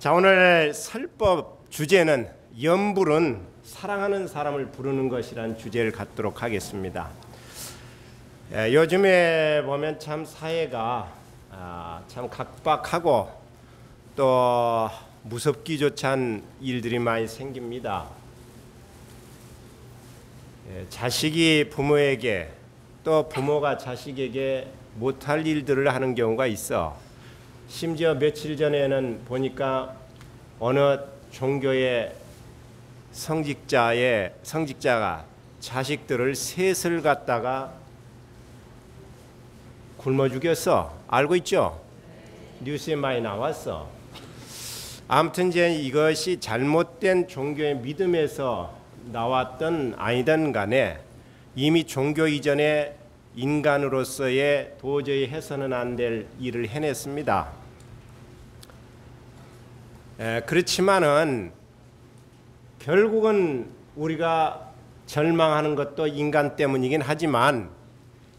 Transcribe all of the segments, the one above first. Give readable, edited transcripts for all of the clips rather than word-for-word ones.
자, 오늘 설법 주제는 염불은 사랑하는 사람을 부르는 것이라는 주제를 갖도록 하겠습니다. 요즘에 보면 참 사회가 참 각박하고 또 무섭기조차 한 일들이 많이 생깁니다. 자식이 부모에게 또 부모가 자식에게 못할 일들을 하는 경우가 있어. 심지어 며칠 전에는 보니까 어느 종교의 성직자가 자식들을 셋을 갖다가 굶어 죽였어. 알고 있죠? 뉴스에 많이 나왔어. 아무튼 이제 이것이 잘못된 종교의 믿음에서 나왔던 아니든 간에 이미 종교 이전에 인간으로서의 도저히 해서는 안 될 일을 해냈습니다. 그렇지만은 결국은 우리가 절망하는 것도 인간 때문이긴 하지만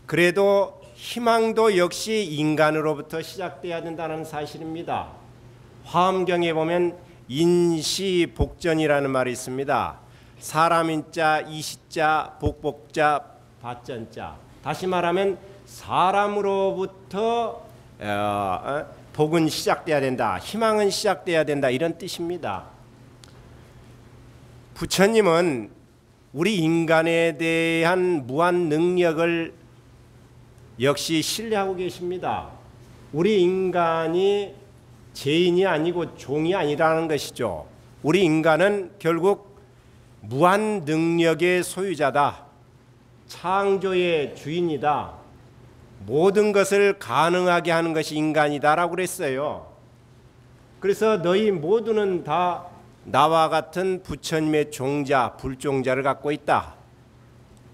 그래도 희망도 역시 인간으로부터 시작돼야 된다는 사실입니다. 화엄경에 보면 인시복전이라는 말이 있습니다. 사람인자, 이시자, 복복자, 받전자. 다시 말하면 사람으로부터 복은 시작돼야 된다. 희망은 시작돼야 된다. 이런 뜻입니다. 부처님은 우리 인간에 대한 무한 능력을 역시 신뢰하고 계십니다. 우리 인간이 죄인이 아니고 종이 아니라는 것이죠. 우리 인간은 결국 무한 능력의 소유자다. 창조의 주인이다. 모든 것을 가능하게 하는 것이 인간이다라고 그랬어요. 그래서 너희 모두는 다 나와 같은 부처님의 종자, 불종자를 갖고 있다.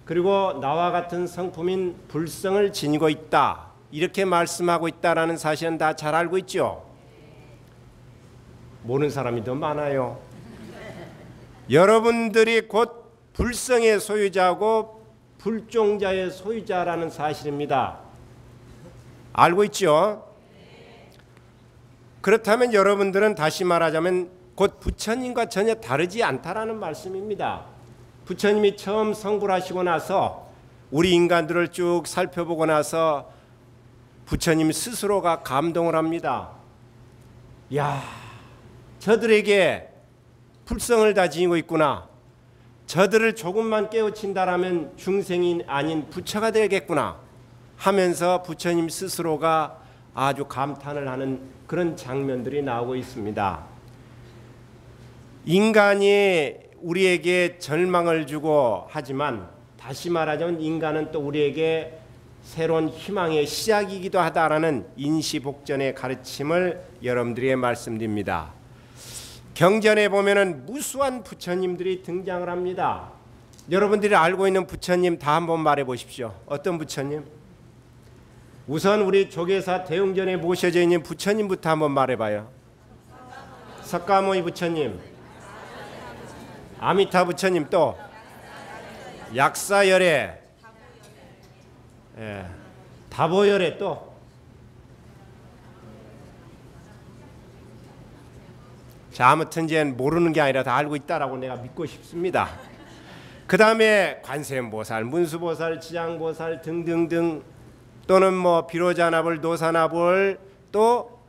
그리고 나와 같은 성품인 불성을 지니고 있다. 이렇게 말씀하고 있다라는 사실은 다 잘 알고 있죠. 모르는 사람이 더 많아요. 여러분들이 곧 불성의 소유자고 불종자의 소유자라는 사실입니다. 알고 있죠? 그렇다면 여러분들은 다시 말하자면 곧 부처님과 전혀 다르지 않다라는 말씀입니다. 부처님이 처음 성불하시고 나서 우리 인간들을 쭉 살펴보고 나서 부처님 스스로가 감동을 합니다. 야, 저들에게 불성을 다 지니고 있구나. 저들을 조금만 깨우친다라면 중생이 아닌 부처가 되겠구나 하면서 부처님 스스로가 아주 감탄을 하는 그런 장면들이 나오고 있습니다. 인간이 우리에게 절망을 주고 하지만 다시 말하자면 인간은 또 우리에게 새로운 희망의 시작이기도 하다라는 인시복전의 가르침을 여러분들에게 말씀드립니다. 경전에 보면은 무수한 부처님들이 등장을 합니다. 여러분들이 알고 있는 부처님 다 한번 말해 보십시오. 어떤 부처님? 우선 우리 조계사 대웅전에 모셔져 있는 부처님부터 한번 말해봐요. 석가모니 부처님, 아미타 부처님, 또 약사열애, 다보열애, 또 자, 아무튼 이제 모르는 게 아니라 다 알고 있다라고 내가 믿고 싶습니다. 그 다음에 관세음보살, 문수보살, 지장보살 등등등 또는 뭐 비로자나불, 노사나불, 또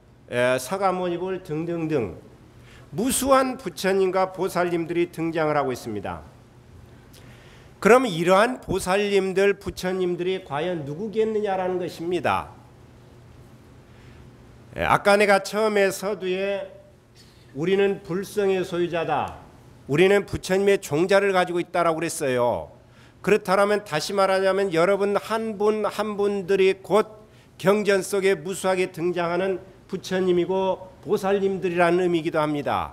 서가모니불 등등등 무수한 부처님과 보살님들이 등장을 하고 있습니다. 그럼 이러한 보살님들, 부처님들이 과연 누구겠느냐라는 것입니다. 아까 내가 처음에 서두에 우리는 불성의 소유자다. 우리는 부처님의 종자를 가지고 있다라고 그랬어요. 그렇다면 다시 말하자면 여러분 한 분 한 분들이 곧 경전 속에 무수하게 등장하는 부처님이고 보살님들이라는 의미이기도 합니다.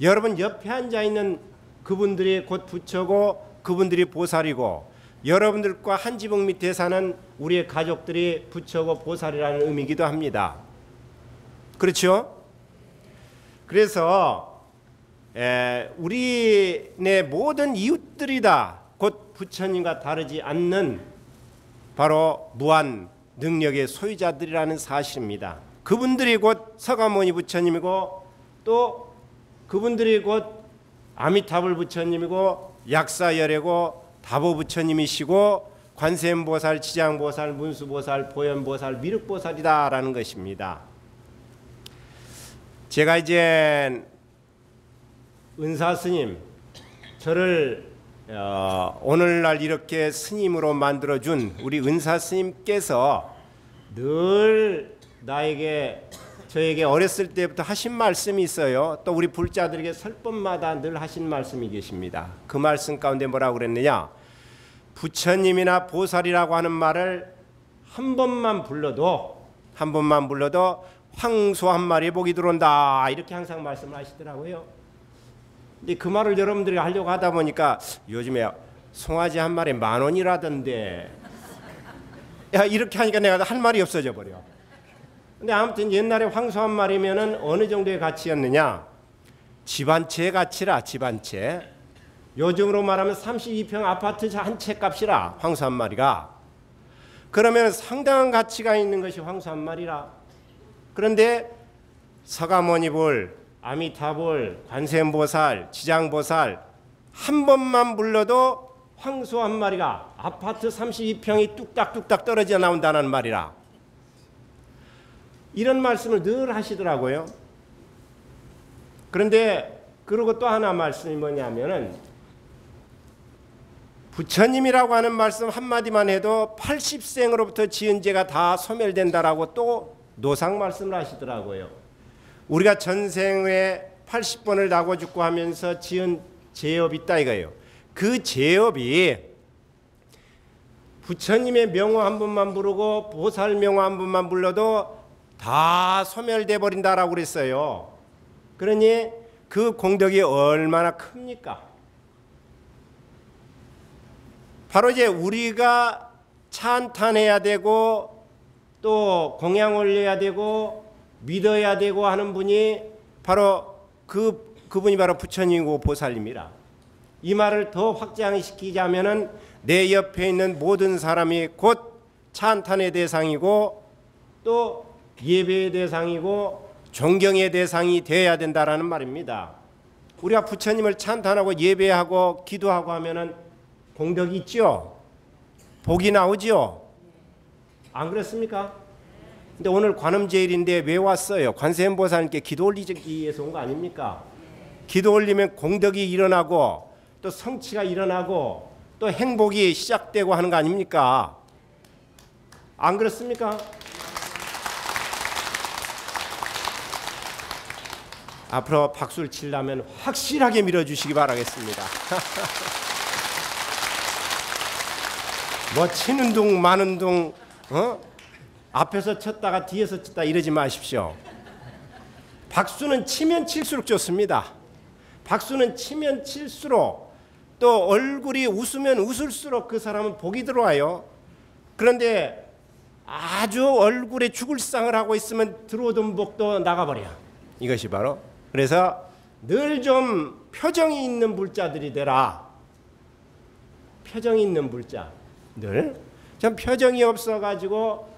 여러분 옆에 앉아 있는 그분들이 곧 부처고 그분들이 보살이고 여러분들과 한 지붕 밑에 사는 우리의 가족들이 부처고 보살이라는 의미이기도 합니다. 그렇죠? 그래서 우리네 모든 이웃들이 다 곧 부처님과 다르지 않는 바로 무한 능력의 소유자들이라는 사실입니다. 그분들이 곧 서가모니 부처님이고 또 그분들이 곧 아미타불 부처님이고 약사열애고 다보 부처님이시고 관세음보살, 지장보살, 문수보살, 보현보살, 미륵보살이다라는 것입니다. 제가 이제 은사스님 저를 오늘날 이렇게 스님으로 만들어준 우리 은사스님께서 늘 저에게 어렸을 때부터 하신 말씀이 있어요. 또 우리 불자들에게 설 번마다 늘 하신 말씀이 계십니다. 그 말씀 가운데 뭐라고 그랬느냐, 부처님이나 보살이라고 하는 말을 한 번만 불러도 황소 한 마리 복이 들어온다, 이렇게 항상 말씀을 하시더라고요. 근데 그 말을 여러분들이 하려고 하다 보니까 요즘에 송아지 한 마리 10,000원이라던데, 야, 이렇게 하니까 내가 할 말이 없어져 버려. 근데 아무튼 옛날에 황소 한 마리면은 어느 정도의 가치였느냐, 집 한 채의 가치라. 집 한 채. 요즘으로 말하면 32평 아파트 한 채 값이라 황소 한 마리가. 그러면 상당한 가치가 있는 것이 황소 한 마리라. 그런데 서가모니불, 아미타불, 관세음보살, 지장보살 한 번만 불러도 황소 한 마리가 아파트 32평이 뚝딱뚝딱 떨어져 나온다는 말이라. 이런 말씀을 늘 하시더라고요. 그런데 그리고 또 하나 말씀이 뭐냐면은, 부처님이라고 하는 말씀 한마디만 해도 80생으로부터 지은 죄가 다 소멸된다라고 또 노상 말씀을 하시더라고요. 우리가 전생에 80번을 나고 죽고 하면서 지은 죄업이 있다 이거예요. 그 죄업이 부처님의 명호 한 번만 부르고 보살 명호 한 번만 불러도 다 소멸돼 버린다라고 그랬어요. 그러니 그 공덕이 얼마나 큽니까? 바로 이제 우리가 찬탄해야 되고 또 공양 올려야 되고 믿어야 되고 하는 분이 바로 그분이 바로 부처님이고 보살님이라. 이 말을 더 확장시키자면은 내 옆에 있는 모든 사람이 곧 찬탄의 대상이고 또 예배의 대상이고 존경의 대상이 되어야 된다라는 말입니다. 우리가 부처님을 찬탄하고 예배하고 기도하고 하면은 공덕이 있죠. 복이 나오죠. 안 그렇습니까? 근데 오늘 관음제일인데 왜 왔어요? 관세음보살님께 기도 올리기 위해서 온 거 아닙니까? 기도 올리면 공덕이 일어나고 또 성취가 일어나고 또 행복이 시작되고 하는 거 아닙니까? 안 그렇습니까? 앞으로 박수를 치려면 확실하게 밀어주시기 바라겠습니다. 뭐 치는 둥 마는 둥 앞에서 쳤다가 뒤에서 쳤다 이러지 마십시오. 박수는 치면 칠수록 좋습니다. 박수는 치면 칠수록 또 얼굴이 웃으면 웃을수록 그 사람은 복이 들어와요. 그런데 아주 얼굴에 죽을 상을 하고 있으면 들어오던 복도 나가버려. 이것이 바로, 그래서 늘 좀 표정이 있는 불자들이 되라. 표정이 있는 불자. 늘 좀 표정이 없어가지고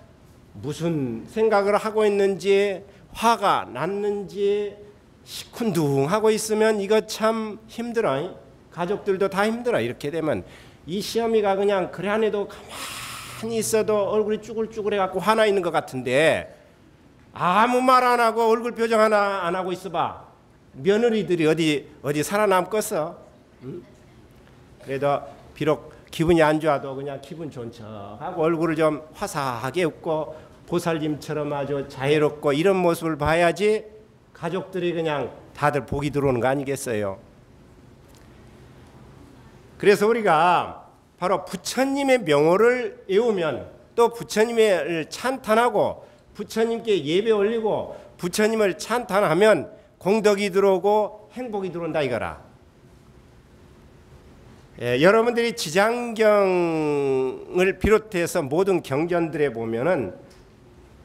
무슨 생각을 하고 있는지, 화가 났는지 시큰둥하고 있으면 이거 참 힘들어. 가족들도 다 힘들어. 이렇게 되면 이 시어미가 그냥 그래 안 해도 가만히 있어도 얼굴이 쭈글쭈글해갖고 화나 있는 것 같은데 아무 말 안 하고 얼굴 표정 하나 안 하고 있어봐. 며느리들이 어디 살아남겠어? 응? 그래도 비록 기분이 안 좋아도 그냥 기분 좋은 척하고 얼굴을 좀 화사하게 웃고 보살님처럼 아주 자유롭고 이런 모습을 봐야지 가족들이 그냥 다들 복이 들어오는 거 아니겠어요? 그래서 우리가 바로 부처님의 명호를 외우면 또 부처님을 찬탄하고 부처님께 예배 올리고 부처님을 찬탄하면 공덕이 들어오고 행복이 들어온다 이거라. 여러분들이 지장경을 비롯해서 모든 경전들에 보면은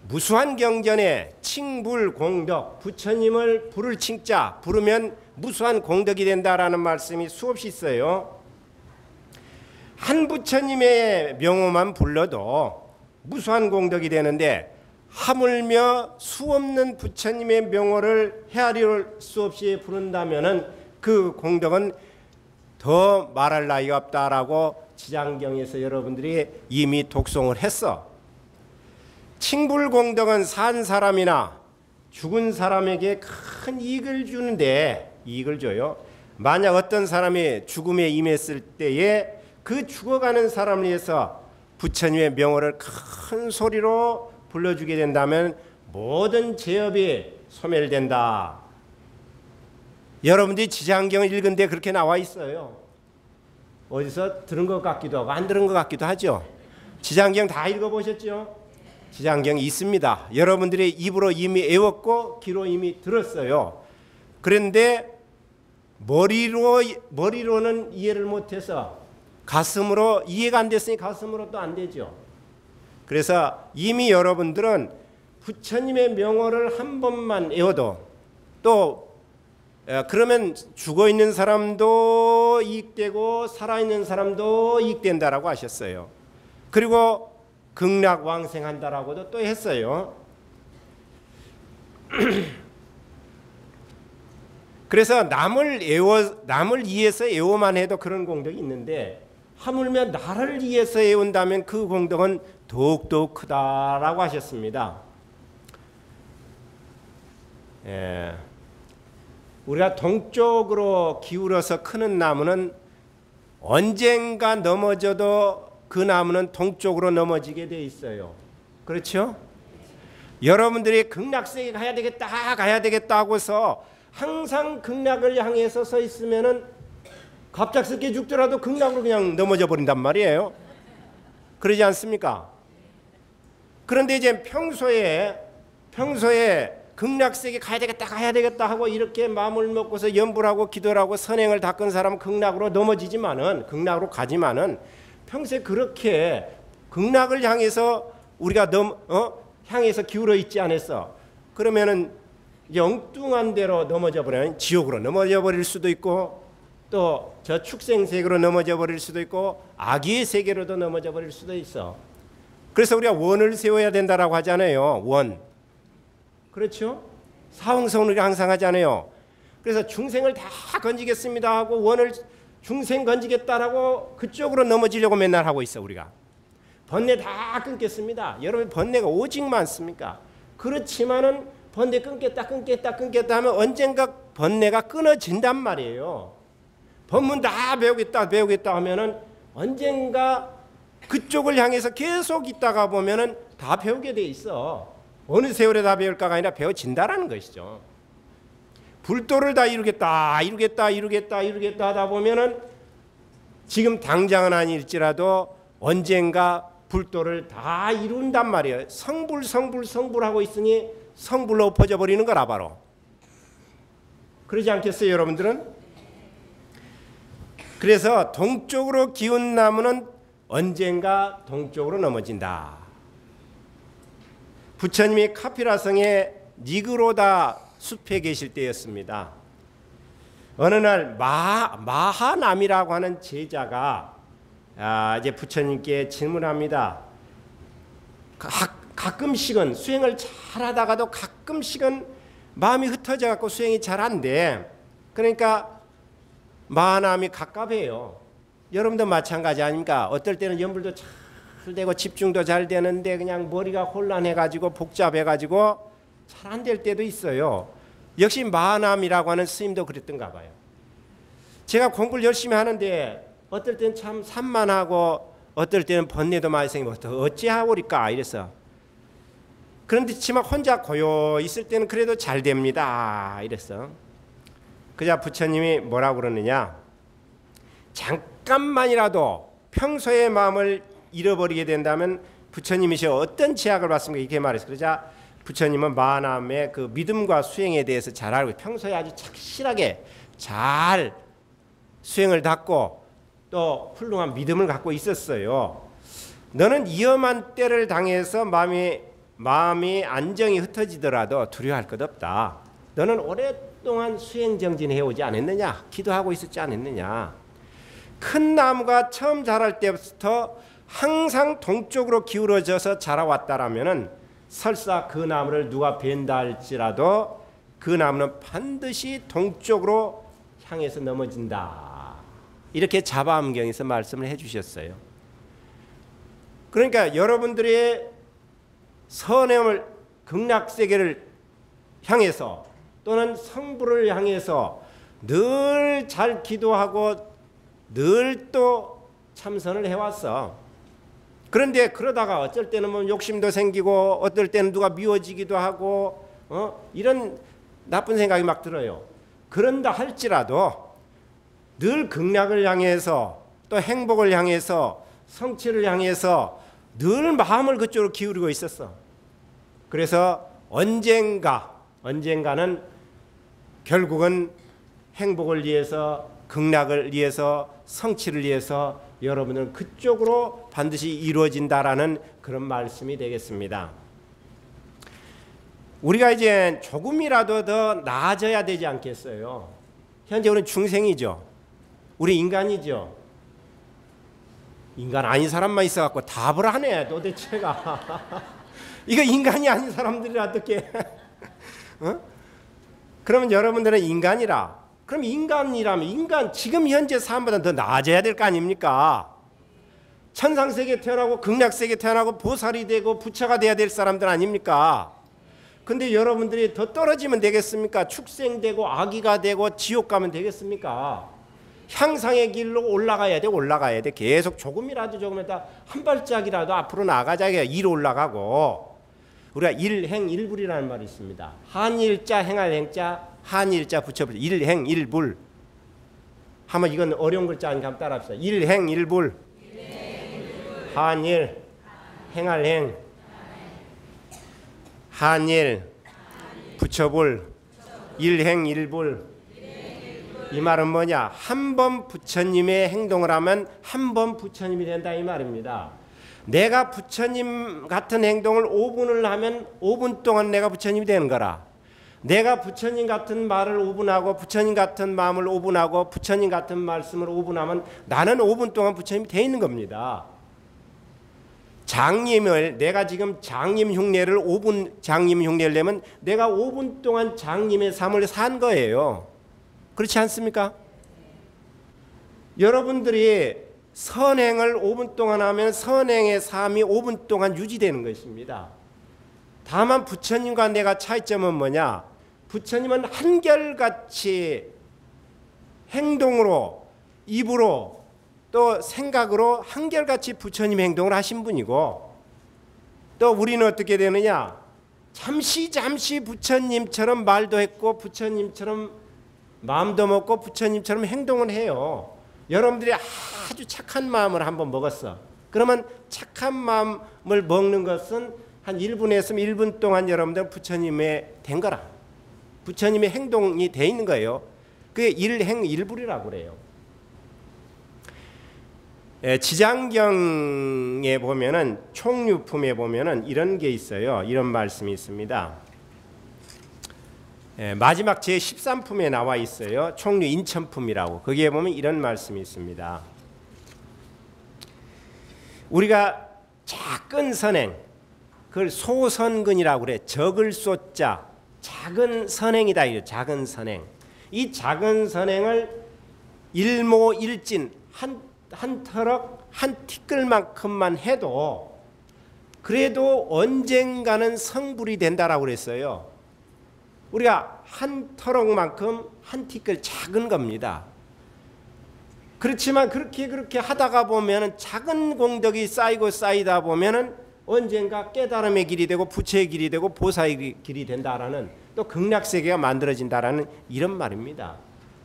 무수한 경전에 칭불 공덕, 부처님을 부를 칭자, 부르면 무수한 공덕이 된다라는 말씀이 수없이 있어요. 한 부처님의 명호만 불러도 무수한 공덕이 되는데 하물며 수없는 부처님의 명호를 헤아릴 수 없이 부른다면은 그 공덕은 더 말할 나위가 없다라고 지장경에서 여러분들이 이미 독송을 했어. 칭불공덕은 산 사람이나 죽은 사람에게 큰 이익을 주는데, 이익을 줘요. 만약 어떤 사람이 죽음에 임했을 때에 그 죽어가는 사람을 위해서 부처님의 명호를 큰 소리로 불러주게 된다면 모든 죄업이 소멸된다. 여러분들이 지장경을 읽은데 그렇게 나와 있어요. 어디서 들은 것 같기도 하고 안 들은 것 같기도 하죠. 지장경 다 읽어보셨죠? 지장경이 있습니다. 여러분들이 입으로 이미 외웠고 귀로 이미 들었어요. 그런데 머리로는 이해를 못해서 가슴으로 이해가 안 됐으니 가슴으로 또 안 되죠. 그래서 이미 여러분들은 부처님의 명호를 한 번만 외워도, 또 그러면 죽어있는 사람도 이익되고 살아있는 사람도 이익된다라고 하셨어요. 그리고 극락왕생한다라고도 또 했어요. 그래서 남을 위해서 애워만 해도 그런 공덕이 있는데, 하물며 나를 위해서 애운다면 그 공덕은 더욱더 크다라고 하셨습니다. 우리가 동쪽으로 기울어서 크는 나무는 언젠가 넘어져도 그 나무는 동쪽으로 넘어지게 돼 있어요. 그렇죠? 여러분들이 극락세계 가야 되겠다 하고서 항상 극락을 향해서 서 있으면은 갑작스럽게 죽더라도 극락으로 그냥 넘어져 버린단 말이에요. 그러지 않습니까? 그런데 이제 평소에 극락세계 가야 되겠다 하고 이렇게 마음을 먹고서 염불을 하고 기도를 하고 선행을 닦은 사람은 극락으로 극락으로 가지만은 평소에 그렇게 극락을 향해서 우리가 향해서 기울어 있지 않았어. 그러면은 이제 엉뚱한 데로 넘어져 버리면 지옥으로 넘어져 버릴 수도 있고, 또 저 축생세계로 넘어져 버릴 수도 있고, 악의 세계로도 넘어져 버릴 수도 있어. 그래서 우리가 원을 세워야 된다라고 하잖아요. 원. 그렇죠? 사홍성을 우리가 항상 하잖아요. 그래서 중생을 다 건지겠습니다 하고 원을 중생 건지겠다라고 그쪽으로 넘어지려고 맨날 하고 있어. 우리가 번뇌 다 끊겠습니다. 여러분 번뇌가 오직 많습니까? 그렇지만은 번뇌 끊겠다 하면 언젠가 번뇌가 끊어진단 말이에요. 법문 다 배우겠다 하면은 언젠가 그쪽을 향해서 계속 있다가 보면은 다 배우게 돼 있어. 어느 세월에 다 배울까가 아니라 배워진다라는 것이죠. 불도를 다 이루겠다 하다 보면은 지금 당장은 아닐지라도 언젠가 불도를 다 이룬단 말이에요. 성불하고 있으니 성불로 엎어져 버리는 거라 바로. 그러지 않겠어요, 여러분들은? 그래서 동쪽으로 기운 나무는 언젠가 동쪽으로 넘어진다. 부처님이 카피라성의 니그로다 숲에 계실 때였습니다. 어느 날 마하남이라고 하는 제자가 이제 부처님께 질문합니다. 가끔씩은 수행을 잘하다가도 가끔씩은 마음이 흩어져 갖고 수행이 잘 안 돼. 그러니까 마하남이 갑갑해요. 여러분도 마찬가지 아닙니까? 어떨 때는 염불도 잘 되고 집중도 잘 되는데 그냥 머리가 혼란해가지고 복잡해가지고 잘 안 될 때도 있어요. 역시 마하남이라고 하는 스님도 그랬던가 봐요. 제가 공부를 열심히 하는데 어떨 때는 참 산만하고 어떨 때는 번뇌도 많이 생기고 어찌하오리까 이래서. 그런데 지만 혼자 고요 있을 때는 그래도 잘 됩니다 이랬어. 그자 부처님이 뭐라고 그러느냐, 잠깐만이라도 평소의 마음을 잃어버리게 된다면 부처님이시 어떤 제약을 받습니까? 이렇게 말했어. 그러자 부처님은 마하남의 그 믿음과 수행에 대해서 잘 알고 평소에 아주 착실하게 잘 수행을 닦고 또 훌륭한 믿음을 갖고 있었어요. 너는 위험한 때를 당해서 마음이 안정이 흩어지더라도 두려워할 것 없다. 너는 오랫동안 수행 정진해 오지 않았느냐? 기도하고 있었지 않았느냐? 큰 나무가 처음 자랄 때부터 항상 동쪽으로 기울어져서 자라왔다라면은 설사 그 나무를 누가 벤다 할지라도 그 나무는 반드시 동쪽으로 향해서 넘어진다. 이렇게 자바암경에서 말씀을 해주셨어요. 그러니까 여러분들의 선행을 극락세계를 향해서 또는 성부를 향해서 늘 잘 기도하고 늘 또 참선을 해왔어. 그런데 그러다가 어쩔 때는 뭐 욕심도 생기고 어떨 때는 누가 미워지기도 하고 이런 나쁜 생각이 막 들어요. 그런다 할지라도 늘 극락을 향해서 또 행복을 향해서 성취를 향해서 늘 마음을 그쪽으로 기울이고 있었어. 그래서 언젠가는 결국은 행복을 위해서 극락을 위해서 성취를 위해서 여러분은 그쪽으로 반드시 이루어진다라는 그런 말씀이 되겠습니다. 우리가 이제 조금이라도 더 나아져야 되지 않겠어요? 현재 우리는 중생이죠. 우리 인간이죠. 인간 아닌 사람만 있어갖고 답을 하네 도대체가. 이거 인간이 아닌 사람들이 어떻게 그러면 여러분들은 인간이라. 그럼 인간 지금 현재 삶보다 더 나아져야 될 거 아닙니까? 천상세계에 태어나고 극락세계에 태어나고 보살이 되고 부처가 돼야 될 사람들 아닙니까? 근데 여러분들이 더 떨어지면 되겠습니까? 축생되고 아기가 되고 지옥 가면 되겠습니까? 향상의 길로 올라가야 돼. 계속 조금이라도 한 발짝이라도 앞으로 나가자. 위로 올라가고. 우리가 일행일불이라는 말이 있습니다. 한일자 행할 행자, 한일자 붙여볼 일행일불. 한번 이건 어려운 글자 아니까 한번 따라합시다. 일행일불. 한일 행할 행. 한일 붙여볼 일행일불. 이 말은 뭐냐? 한 번 부처님의 행동을 하면 한 번 부처님이 된다 이 말입니다. 내가 부처님 같은 행동을 5분을 하면 5분 동안 내가 부처님이 되는 거라. 내가 부처님 같은 말을 5분하고 부처님 같은 마음을 5분하고 부처님 같은 말씀을 5분하면 나는 5분 동안 부처님이 돼 있는 겁니다. 장님을 내가 지금 장님 흉내를 5분 장님 흉내를 내면 내가 5분 동안 장님의 삶을 산 거예요. 그렇지 않습니까? 여러분들이 선행을 5분 동안 하면 선행의 삶이 5분 동안 유지되는 것입니다. 다만 부처님과 내가 차이점은 뭐냐? 부처님은 한결같이 행동으로 입으로 또 생각으로 한결같이 부처님 행동을 하신 분이고 또 우리는 어떻게 되느냐? 잠시 부처님처럼 말도 했고 부처님처럼 마음도 먹고 부처님처럼 행동을 해요. 여러분들이 아주 착한 마음을 한번 먹었어. 그러면 착한 마음을 먹는 것은 한 1분에서 1분 동안 여러분들 부처님의 된 거라. 부처님의 행동이 돼 있는 거예요. 그게 일행일불이라고 그래요. 지장경에 보면은 총류품에 보면은 이런 게 있어요. 이런 말씀이 있습니다. 마지막 제13품에 나와 있어요. 총류 인천품이라고. 거기에 보면 이런 말씀이 있습니다. 우리가 작은 선행, 그걸 소선근이라고 그래. 적을 쏘자 작은 선행이다. 이거 작은 선행. 이 작은 선행을 일모일진 한 터럭 한 티끌만큼만 해도 그래도 언젠가는 성불이 된다라고 그랬어요. 우리가 한 터럭만큼 한 티끌 작은 겁니다. 그렇지만 그렇게 하다가 보면은 작은 공덕이 쌓이다 보면은 언젠가 깨달음의 길이 되고 부처의 길이 되고 보살의 길이 된다라는 또 극락세계가 만들어진다라는 이런 말입니다.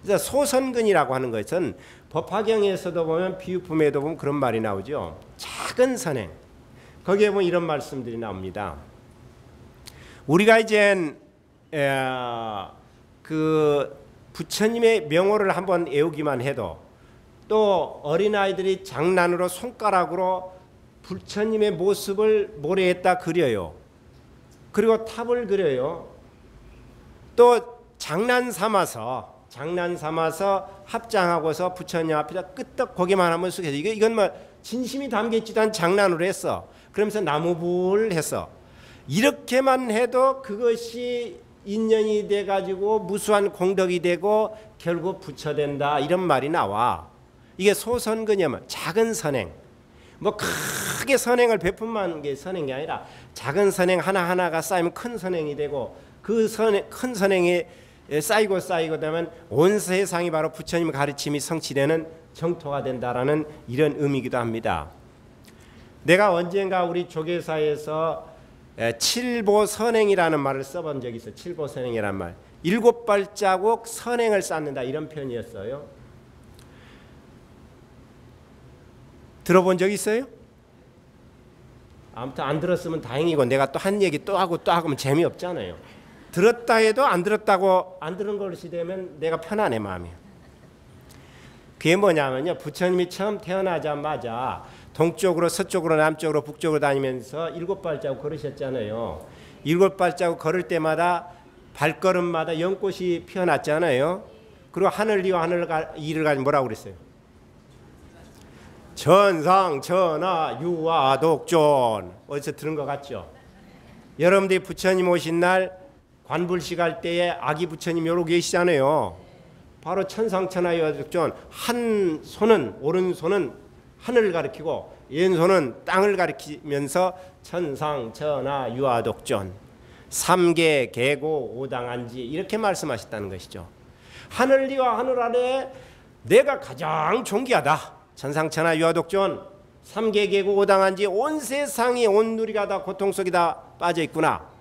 그래서 소선근이라고 하는 것은 법화경에서도 보면 비유품에도 보면 그런 말이 나오죠. 작은 선행. 거기에 보면 이런 말씀들이 나옵니다. 우리가 이제 그 부처님의 명호를 한번 외우기만 해도 또 어린아이들이 장난으로 손가락으로 부처님의 모습을 모래에다 그려요. 그리고 탑을 그려요. 또 장난 삼아서 합장하고서 부처님 앞에다 끄떡 거기만 하면 쑥해서 이건 뭐 진심이 담겨있지도 않은 장난으로 했어. 그러면서 나무불 했어. 이렇게만 해도 그것이 인연이 돼가지고 무수한 공덕이 되고 결국 부처된다 이런 말이 나와. 이게 소선근여면 작은 선행, 뭐 크게 선행을 베푼만 게 선행이 아니라 작은 선행 하나하나가 쌓이면 큰 선행이 되고 그 큰 선행이 쌓이고 되면 온 세상이 바로 부처님 가르침이 성취되는 정토가 된다라는 이런 의미이기도 합니다. 내가 언젠가 우리 조계사에서 칠보선행이라는 말을 써본 적이 있어요. 칠보선행이라는 말. 7발자국 선행을 쌓는다 이런 표현이었어요. 들어본 적 있어요? 아무튼 안 들었으면 다행이고 내가 또 한 얘기 또 하고 하면 재미없잖아요. 들었다 해도 안 들었다고 안 들은 것이 되면 내가 편안해 마음이. 그게 뭐냐면요. 부처님이 처음 태어나자마자 동쪽으로 서쪽으로 남쪽으로 북쪽으로 다니면서 7발자국 걸으셨잖아요. 7발자국 걸을 때마다 발걸음마다 연꽃이 피어났잖아요. 그리고 하늘이와 하늘 이를 가지고 뭐라고 그랬어요? 천상 천하 유화 독존. 어디서 들은 것 같죠? 여러분들이 부처님 오신 날 관불식 할 때에 아기 부처님 여러 계시잖아요. 바로 천상 천하 유화 독존. 한 손은 오른손은 하늘을 가리키고 왼손은 땅을 가리키면서 천상 천하 유화 독존, 삼계 계고 오당한지 이렇게 말씀하셨다는 것이죠. 하늘 위와 하늘 아래 내가 가장 존귀하다. 천상 천하 유화 독존, 삼계 계고 오당한지 온 세상이 온 누리가 다 고통 속에 다 빠져 있구나.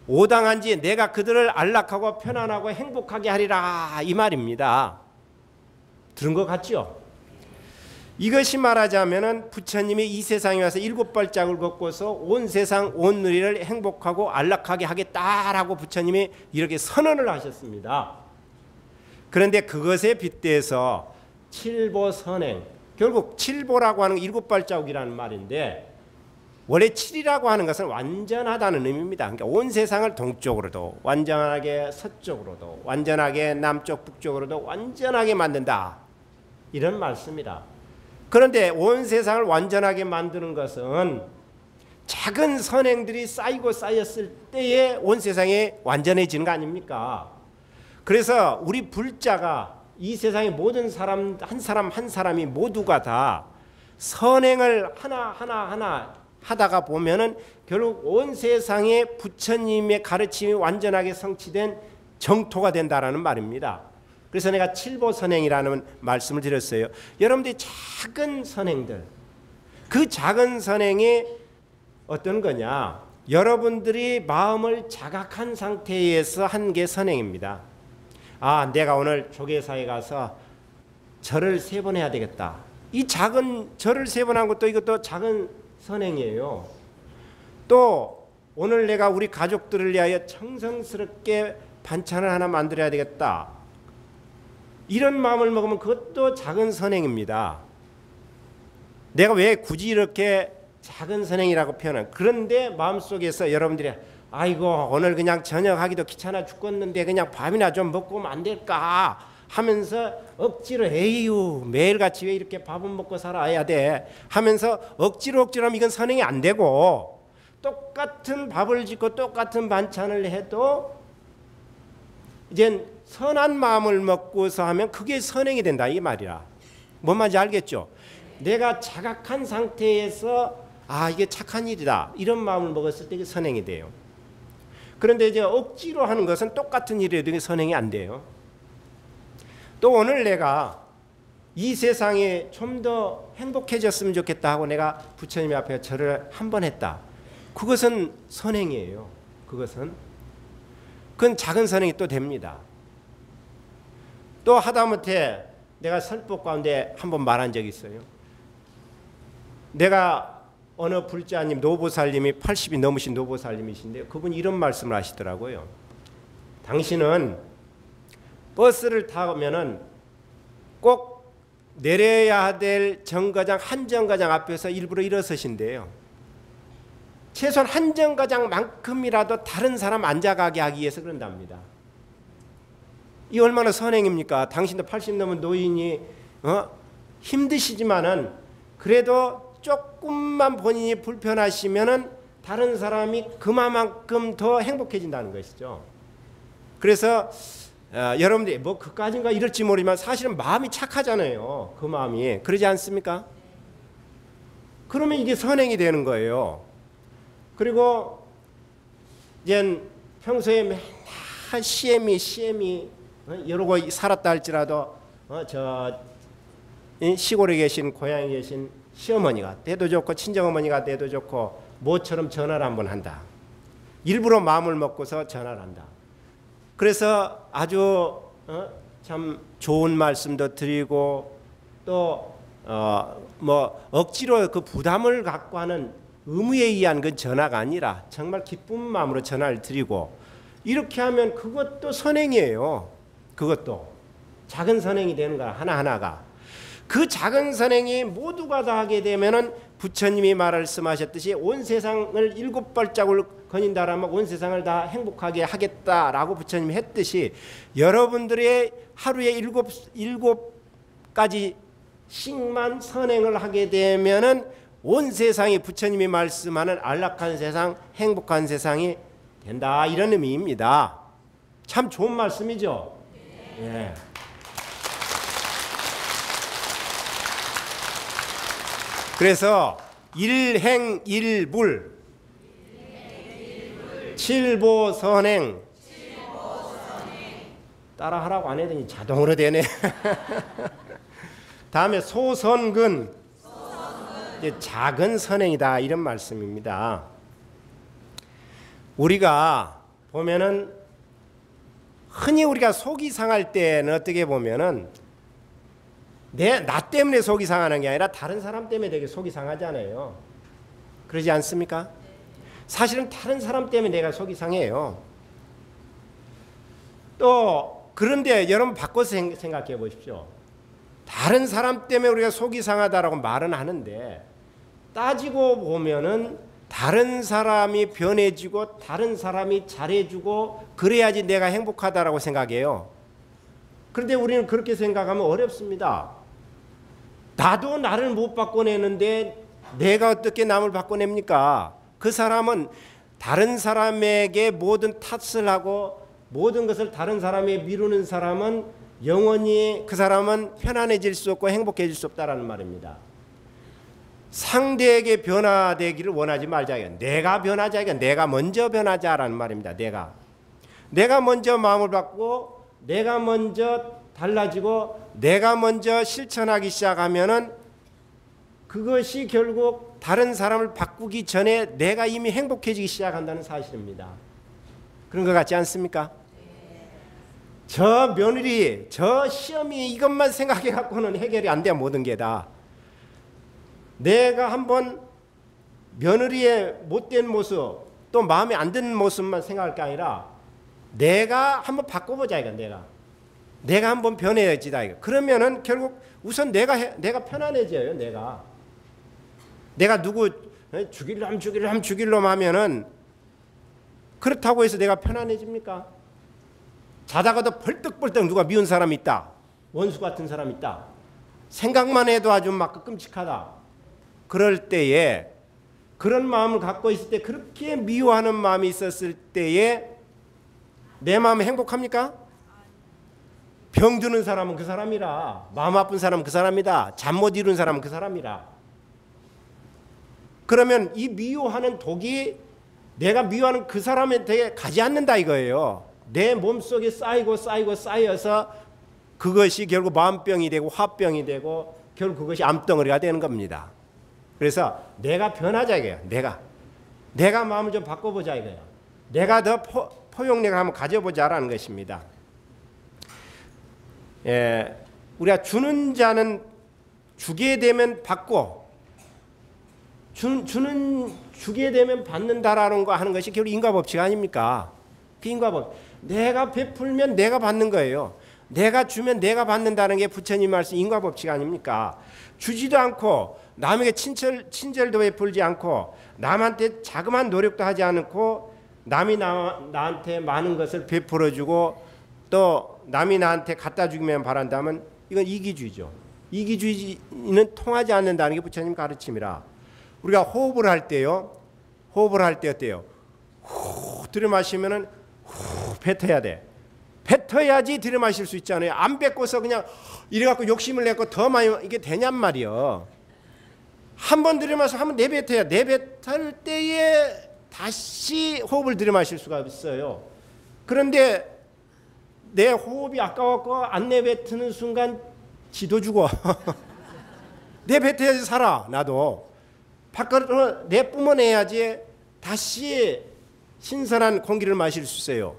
오당한지 내가 그들을 안락하고 편안하고 행복하게 하리라 이 말입니다. 들은 것 같죠? 이것이 말하자면은 부처님이 이 세상에 와서 7발짝을 걷고서 온 세상 온 누리를 행복하고 안락하게 하겠다라고 부처님이 이렇게 선언을 하셨습니다. 그런데 그것에 빗대서 칠보선행, 결국 칠보라고 하는 7발자국이라는 말인데 원래 칠이라고 하는 것은 완전하다는 의미입니다. 그러니까 온 세상을 동쪽으로도 완전하게 서쪽으로도 완전하게 남쪽 북쪽으로도 완전하게 만든다 이런 말씀이다. 그런데 온 세상을 완전하게 만드는 것은 작은 선행들이 쌓이고 쌓였을 때에 온 세상이 완전해지는 거 아닙니까? 그래서 우리 불자가 이 세상의 모든 사람 한 사람이 모두가 다 선행을 하나 하다가 보면은 결국 온 세상에 부처님의 가르침이 완전하게 성취된 정토가 된다라는 말입니다. 그래서 내가 칠보선행이라는 말씀을 드렸어요. 여러분들이 작은 선행들, 그 작은 선행이 어떤 거냐? 여러분들이 마음을 자각한 상태에서 한 게 선행입니다. 아, 내가 오늘 조계사에 가서 절을 3번 해야 되겠다. 이 작은 절을 3번 한 것도 이것도 작은 선행이에요. 또 오늘 내가 우리 가족들을 위하여 정성스럽게 반찬을 하나 만들어야 되겠다. 이런 마음을 먹으면 그것도 작은 선행입니다. 내가 왜 굳이 이렇게 작은 선행이라고 표현한? 그런데 마음속에서 여러분들이 아이고 오늘 그냥 저녁하기도 귀찮아 죽겠는데 그냥 밥이나 좀 먹고 오면 안 될까 하면서 억지로 에휴 매일같이 왜 이렇게 밥은 먹고 살아야 돼 하면서 억지로 하면 이건 선행이 안 되고 똑같은 밥을 짓고 똑같은 반찬을 해도 이제 선한 마음을 먹고서 하면 그게 선행이 된다 이 말이야. 뭔 말인지 알겠죠? 내가 자각한 상태에서 아 이게 착한 일이다 이런 마음을 먹었을 때 이게 선행이 돼요. 그런데 이제 억지로 하는 것은 똑같은 일이라도 선행이 안 돼요. 또 오늘 내가 이 세상에 좀 더 행복해졌으면 좋겠다 하고 내가 부처님 앞에 절을 한 번 했다. 그것은 선행이에요. 그건 작은 선행이 또 됩니다. 또 하다못해 내가 설법 가운데 한번 말한 적이 있어요. 내가 어느 불자님 노보살님이 80이 넘으신 노보살님이신데 그분이 이런 말씀을 하시더라고요. 당신은 버스를 타면은 꼭 내려야 될 정거장 한 정거장 앞에서 일부러 일어서신대요. 최소한 한 정거장만큼이라도 다른 사람 앉아가게 하기 위해서 그런답니다. 이 얼마나 선행입니까? 당신도 80 넘은 노인이 힘드시지만은 그래도 조금만 본인이 불편하시면은 다른 사람이 그만큼 더 행복해진다는 것이죠. 그래서 여러분들이 뭐 그까진가 이럴지 모르지만 사실은 마음이 착하잖아요. 그 마음이 그러지 않습니까? 그러면 이게 선행이 되는 거예요. 그리고 이제 평소에 맨날 시애미 이러고 살았다 할지라도 저 시골에 계신 고향에 계신 시어머니가 돼도 좋고 친정어머니가 돼도 좋고 모처럼 전화를 한번 한다. 일부러 마음을 먹고서 전화를 한다. 그래서 아주 참 좋은 말씀도 드리고 또 뭐 억지로 그 부담을 갖고 하는 의무에 의한 그 전화가 아니라 정말 기쁜 마음으로 전화를 드리고 이렇게 하면 그것도 선행이에요. 그것도 작은 선행이 되는 거야. 하나하나가. 그 작은 선행이 모두가 다 하게 되면은 부처님이 말씀하셨듯이 온 세상을 7발짝을 거닌다라면 온 세상을 다 행복하게 하겠다라고 부처님이 했듯이 여러분들의 하루에 7가지 씩만 선행을 하게 되면은 온 세상이 부처님이 말씀하는 안락한 세상, 행복한 세상이 된다. 이런 의미입니다. 참 좋은 말씀이죠. 예. 그래서 일행일불 칠보선행 따라하라고 안 해더니 자동으로 되네. 다음에 소선근 작은 선행이다 이런 말씀입니다. 우리가 보면은 흔히 우리가 속이 상할 때는 어떻게 보면은 나 때문에 속이 상하는 게 아니라 다른 사람 때문에 되게 속이 상하잖아요. 그러지 않습니까? 사실은 다른 사람 때문에 내가 속이 상해요. 또 그런데 여러분 바꿔서 생각해 보십시오. 다른 사람 때문에 우리가 속이 상하다라고 말은 하는데 따지고 보면은 다른 사람이 변해지고 다른 사람이 잘해주고 그래야지 내가 행복하다라고 생각해요. 그런데 우리는 그렇게 생각하면 어렵습니다. 나도 나를 못 바꿔내는데 내가 어떻게 남을 바꿔냅니까? 그 사람은 다른 사람에게 모든 탓을 하고 모든 것을 다른 사람에 미루는 사람은 영원히 그 사람은 편안해질 수 없고 행복해질 수 없다라는 말입니다. 상대에게 변화되기를 원하지 말자. 내가 변하자. 내가 먼저 변하자라는 말입니다. 내가 먼저 마음을 바꾸고 내가 먼저 달라지고 내가 먼저 실천하기 시작하면은 그것이 결국 다른 사람을 바꾸기 전에 내가 이미 행복해지기 시작한다는 사실입니다. 그런 것 같지 않습니까? 저 며느리, 저 시험이 이것만 생각해 갖고는 해결이 안 돼. 모든 게 다. 내가 한번 며느리의 못된 모습 또 마음에 안 드는 모습만 생각할 게 아니라 내가 한번 바꿔보자 이거. 내가 한번 변해야지다 이거. 그러면은 결국 우선 내가 편안해져요. 내가 누구 죽일놈 하면은 그렇다고 해서 내가 편안해집니까? 자다가도 벌떡벌떡 누가 미운 사람이 있다. 원수 같은 사람이 있다. 생각만 해도 아주 막 끔찍하다. 그럴 때에 그런 마음을 갖고 있을 때 그렇게 미워하는 마음이 있었을 때에 내 마음이 행복합니까? 병드는 사람은 그 사람이라. 마음 아픈 사람은 그 사람이다. 잠 못 이룬 사람은 그 사람이라. 그러면 이 미워하는 독이 내가 미워하는 그 사람한테 가지 않는다 이거예요. 내 몸속에 쌓여서 그것이 결국 마음병이 되고 화병이 되고 결국 그것이 암덩어리가 되는 겁니다. 그래서 내가 변하자 이거예요. 내가 마음을 좀 바꿔보자 이거예요. 내가 더 포용력을 한번 가져보자라는 것입니다. 우리가 주는 자는 주게 되면 받고 주게 되면 받는다라는 거 하는 것이 결국 인과법칙 아닙니까? 그 인과법. 내가 베풀면 내가 받는 거예요. 내가 주면 내가 받는다는 게 부처님 말씀 인과법칙 아닙니까? 주지도 않고 남에게 친절도 베풀지 않고 남한테 자그마한 노력도 하지 않고 남이 나한테 많은 것을 베풀어주고 또 남이 나한테 갖다 주기만 바란다면 이건 이기주의죠. 이기주의는 통하지 않는다는 게 부처님 가르침이라. 우리가 호흡을 할 때요. 호흡을 할 때 어때요? 후 들이마시면은 후 뱉어야 돼. 뱉어야지 들이마실 수 있잖아요. 안 뱉고서 그냥 이래갖고 욕심을 내고 더 많이 이게 되냔 말이요. 한 번 들이마셔 한번 내뱉어야 내뱉을 때에 다시 호흡을 들이마실 수가 있어요. 그런데 내 호흡이 아까웠고 안 내뱉는 순간 지도 죽어. 내뱉어야지 살아. 나도 바깥으로 내뿜어내야지 다시 신선한 공기를 마실 수 있어요.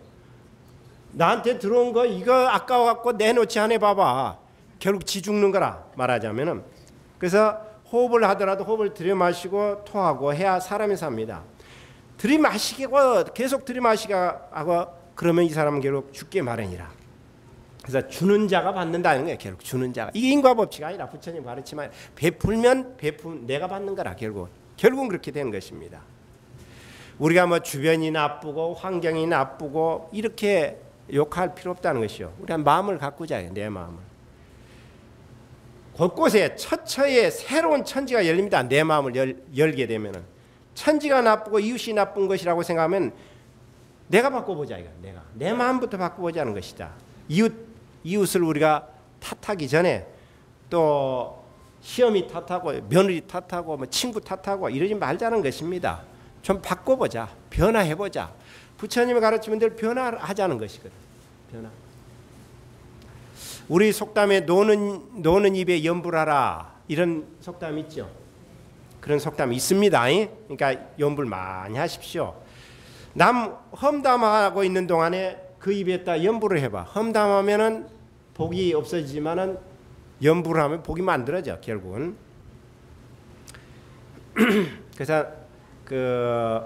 나한테 들어온 거 이거 아까워갖고 내놓지 않아 봐봐. 결국 지 죽는 거라 말하자면은. 그래서 호흡을 하더라도 호흡을 들이마시고 토하고 해야 사람이 삽니다. 들이마시고 계속 들이마시고 하고 그러면 이 사람은 결국 죽게 마련이라. 그래서 주는 자가 받는다는 거예요. 결국 주는 자가. 이게 인과 법칙이 아니라 부처님 가르치면 베풀면 내가 받는 거라. 결국은 그렇게 되는 것입니다. 우리가 뭐 주변이 나쁘고 환경이 나쁘고 이렇게 욕할 필요 없다는 것이요. 우리가 마음을 가꾸자. 내 마음을. 곳곳에 처처에 새로운 천지가 열립니다. 내 마음을 열게 되면은. 천지가 나쁘고 이웃이 나쁜 것이라고 생각하면 내가 바꿔보자. 이거 내 마음부터 바꿔보자는 것이다. 이웃을 우리가 탓하기 전에 또 시험이 탓하고 며느리 탓하고 뭐 친구 탓하고 이러지 말자는 것입니다. 좀 바꿔보자. 변화해보자. 부처님의 가르치면 늘 변화하자는 것이거든. 변화. 우리 속담에 노는 입에 연불하라 이런 속담 있죠. 그런 속담이 있습니다. 그러니까 연불 많이 하십시오. 남 험담하고 있는 동안에 그 입에다 연불을 해봐. 험담하면은 복이 없어지지만은 연불을 하면 복이 만들어져 결국은. 그래서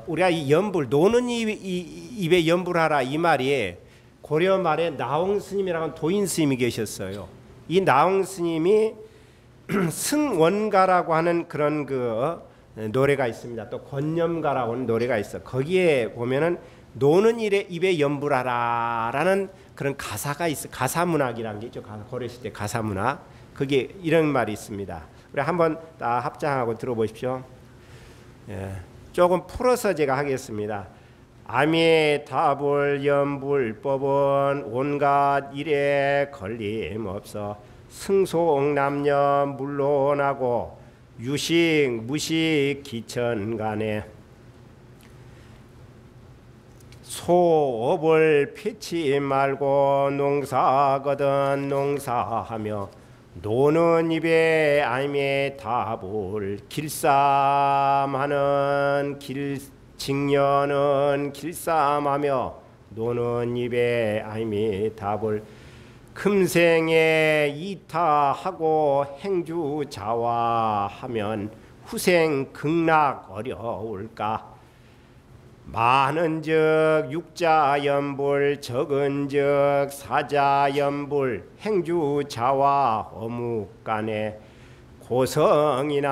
우리가 이 연불 노는 입에 연불하라 이 말이 고려 말에 나홍 스님이라는 도인 스님이 계셨어요. 이 나홍 스님이 승원가라고 하는 그런 노래가 있습니다. 또 권념가라고 하는 노래가 있어. 거기에 보면은 노는 입에 연불하라라는 그런 가사가 있어. 가사문학이라는 게 있죠. 고려시대 가사문학. 거기에 이런 말이 있습니다. 우리 한번 다 합장하고 들어보십시오. 예, 조금 풀어서 제가 하겠습니다. 아미타불 연불법은 온갖 일에 걸림없어 승속남녀 물론하고 유식 무식 기천간에 소업을 피치 말고 농사거든 농사하며 노는 입에 아미타불 길쌈하는 직녀는 길쌈하며 노는 입에 아미타불 금생에 이타하고 행주자화하면 후생 극락 어려울까. 많은즉 육자연불 적은즉 사자연불 행주자화 어묵간에 고성이나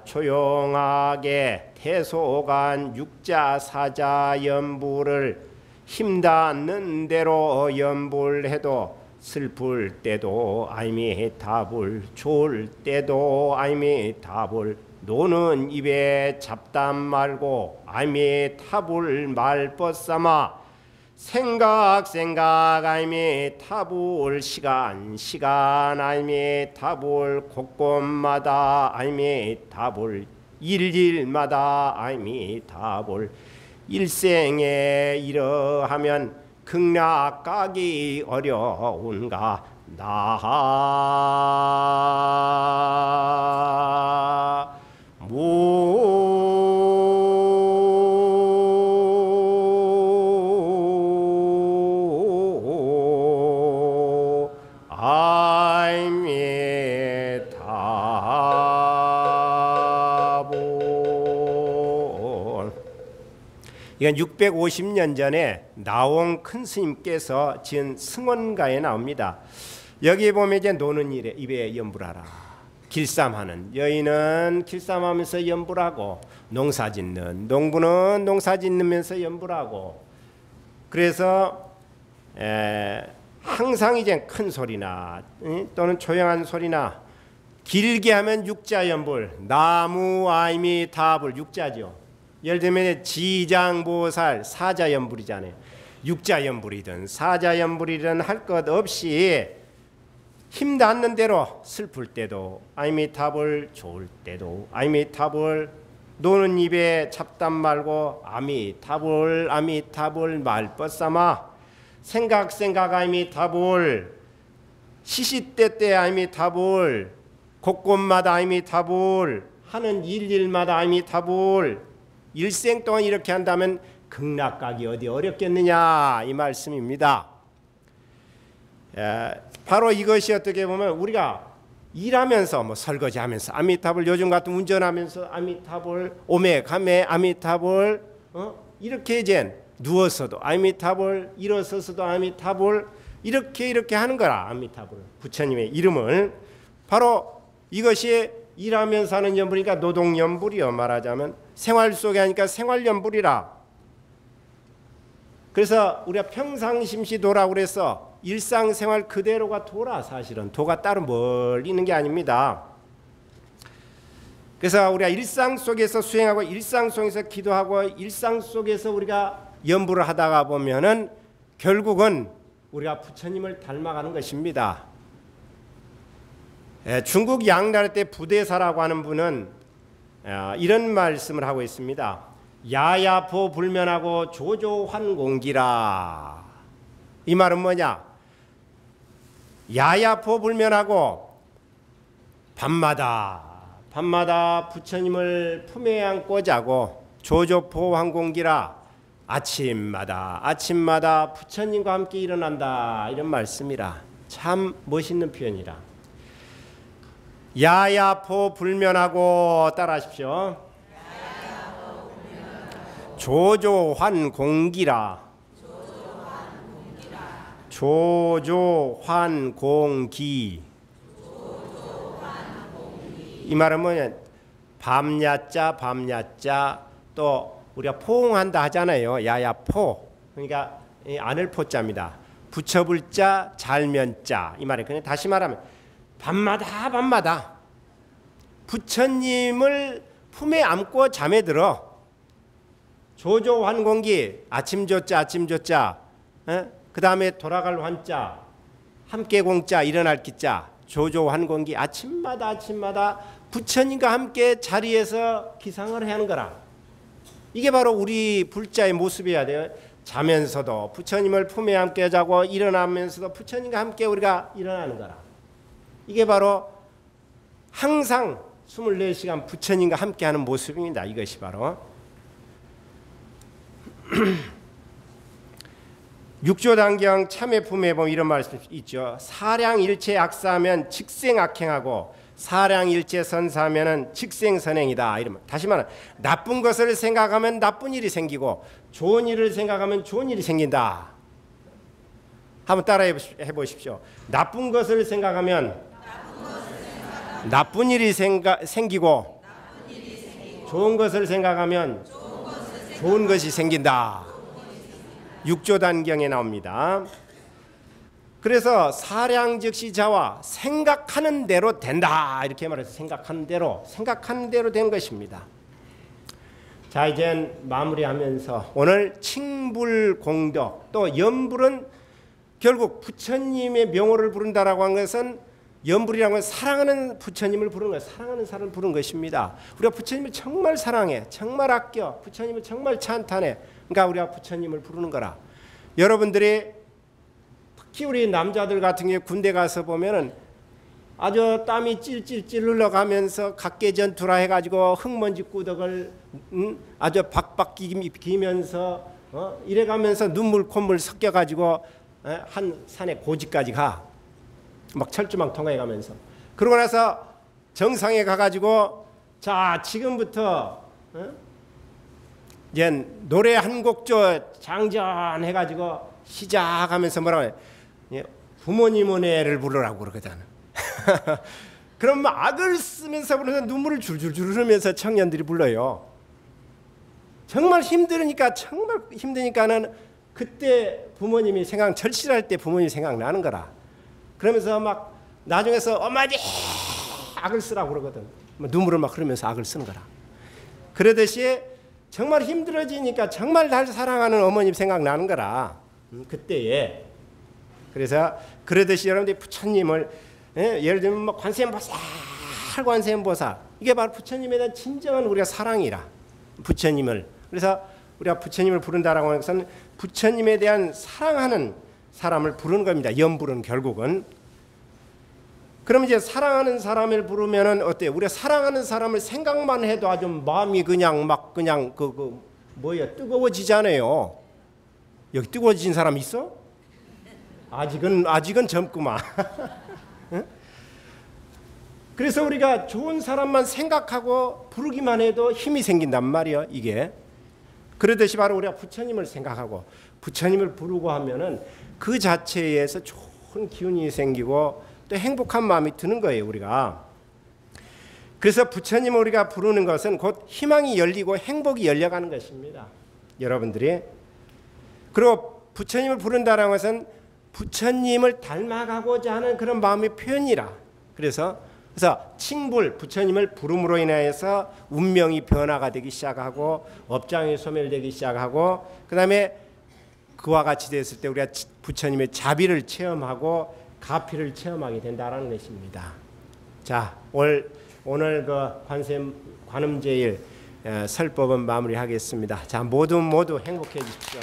조용하게 태소간 육자 사자 연불을 힘닿는 대로 연불해도 슬플 때도 아미타불 좋을 때도 아미타불 노는 입에 잡담 말고 아미타불 말벗삼아 생각 아미타불 시간 아미타불 곳곳마다 아미타불 일마다 아미타불 일생에 이러하면 극락 가기 어려운가. 이건 650년 전에 나홍 큰 스님께서 지은 승원가에 나옵니다. 여기 보면 이제 노는 입에 연불하라. 길쌈하는 여인은 길쌈하면서 연불하고 농사짓는 농부는 농사짓으면서 연불하고. 그래서 항상 이제 큰 소리나 또는 조용한 소리나 길게 하면 육자연불, 나무 아미타불 육자죠. 예를 들면 지장보살 사자연불이잖아요. 육자연불이든 사자연불이든 할 것 없이 힘 닿는 대로 슬플 때도 아미타불, 좋을 때도 아미타불, 노는 입에 잡담 말고 아미타불 아미타불 말벗삼아 생각 아미타불, 시시때때 아미타불, 곳곳마다 아미타불, 하는 일마다 아미타불, 일생 동안 이렇게 한다면 극락가기 어디 어렵겠느냐 이 말씀입니다. 바로 이것이 어떻게 보면 우리가 일하면서 뭐 설거지하면서 아미타불, 요즘 같은 운전하면서 아미타불, 오메 가메 아미타불, 이렇게 이제 누워서도 아미타불, 일어서서도 아미타불, 이렇게 하는 거라. 아미타불 부처님의 이름을 바로 이것이 일하면서 하는 연불이니까 노동연불이요. 말하자면 생활 속에 하니까 생활연불이라. 그래서 우리가 평상심시도라고 그래서 일상생활 그대로가 도라. 사실은 도가 따로 멀리 있는 게 아닙니다. 그래서 우리가 일상 속에서 수행하고 일상 속에서 기도하고 일상 속에서 우리가 연불을 하다가 보면은 결국은 우리가 부처님을 닮아가는 것입니다. 중국 양나라 때 부대사라고 하는 분은 이런 말씀을 하고 있습니다. 야야포 불면하고 조조환공기라. 이 말은 뭐냐? 야야포 불면하고 밤마다 부처님을 품에 안고 자고 조조포 환공기라. 아침마다 부처님과 함께 일어난다. 이런 말씀이라. 참 멋있는 표현이라. 야야포 불면하고 따라하십시오. 조조환공기라. 조조환공기. 이 말은 뭐냐? 밤야자 또 우리가 포옹한다 하잖아요. 야야포. 그러니까 안을 포자입니다. 붙여불자 잘면자. 이 말이 그냥 다시 말하면 밤마다 부처님을 품에 안고 잠에 들어. 조조환공기. 아침조자 그 다음에 돌아갈 환자, 함께 공자, 일어날 기자. 조조환공기. 아침마다 부처님과 함께 자리에서 기상을 해야 하는 거라. 이게 바로 우리 불자의 모습이어야 돼요. 자면서도 부처님을 품에 함께 자고 일어나면서도 부처님과 함께 우리가 일어나는 거라. 이게 바로 항상 24시간 부처님과 함께하는 모습입니다. 이것이 바로 육조단경 참회품에 보면 이런 말씀 있죠. 사량일체 악사하면 직생악행하고 사량일체 선사하면 직생선행이다. 이러면 다시 말하면 나쁜 것을 생각하면 나쁜 일이 생기고 좋은 일을 생각하면 좋은 일이 생긴다. 한번 따라해 보십시오. 나쁜 것을 생각하면 나쁜 일이 생기고 좋은 것을 생각하면 좋은 것이 생긴다. 육조단경에 나옵니다. 그래서 사량즉시 자와 생각하는 대로 된다. 이렇게 말해서 생각하는 대로 된 것입니다. 자, 이제 마무리하면서 오늘 칭불공덕 또 연불은 결국 부처님의 명호를 부른다라고 한 것은 연불이라는 건 사랑하는 부처님을 부르는 거예요. 사랑하는 사람을 부르는 것입니다. 우리가 부처님을 정말 사랑해, 정말 아껴, 부처님을 정말 찬탄해. 그러니까 우리가 부처님을 부르는 거라. 여러분들이 특히 우리 남자들 같은 경우 군대 가서 보면은 아주 땀이 찔찔찔 흘러가면서 각계전투라 해가지고 흙먼지 꾸덕을 아주 박박 기면서 이래가면서 눈물 콧물 섞여가지고 한 산의 고지까지 가. 막 철조망 통과해가면서 그러고 나서 정상에 가가지고 자 지금부터 이제 노래 한 곡조 장전해가지고 시작하면서 뭐라고 해? 부모님 은혜를 부르라고 그러거든. 그럼 막 악을 쓰면서 부르면서 눈물을 줄줄줄 흐르면서 청년들이 불러요. 정말 힘드니까는 그때 부모님이 절실할 때 부모님이 생각나는 거라. 그러면서 막 나중에서 엄마지 악을 쓰라고 그러거든. 눈물을 막 흐르면서 악을 쓰는 거라. 그러듯이 정말 힘들어지니까 정말 날 사랑하는 어머님 생각나는 거라. 그때에. 그래서 그러듯이 여러분들이 부처님을 예를 들면 뭐 관세음보살 이게 바로 부처님에 대한 진정한 우리가 사랑이라. 부처님을. 그래서 우리가 부처님을 부른다라고 하는 것은 부처님에 대한 사랑하는 사람을 부르는 겁니다. 염불은 결국은. 그럼 이제 사랑하는 사람을 부르면은 어때요? 우리가 사랑하는 사람을 생각만 해도 아주 마음이 그냥 뜨거워지잖아요. 여기 뜨거워진 사람 있어? 아직은 젊구만. 그래서 우리가 좋은 사람만 생각하고 부르기만 해도 힘이 생긴단 말이에요. 이게. 그러듯이 바로 우리가 부처님을 생각하고 부처님을 부르고 하면은 그 자체에서 좋은 기운이 생기고 또 행복한 마음이 드는 거예요. 우리가. 그래서 부처님을 우리가 부르는 것은 곧 희망이 열리고 행복이 열려가는 것입니다. 여러분들이. 그리고 부처님을 부른다는 것은 부처님을 닮아가고자 하는 그런 마음의 표현이라. 그래서 칭불, 부처님을 부름으로 인하여서 운명이 변화가 되기 시작하고 업장이 소멸되기 시작하고 그 다음에 그와 같이 됐을 때 우리가 부처님의 자비를 체험하고 가피를 체험하게 된다는 것입니다. 자, 오늘 그 관음제일 설법은 마무리하겠습니다. 자, 모두 행복해 주십시오.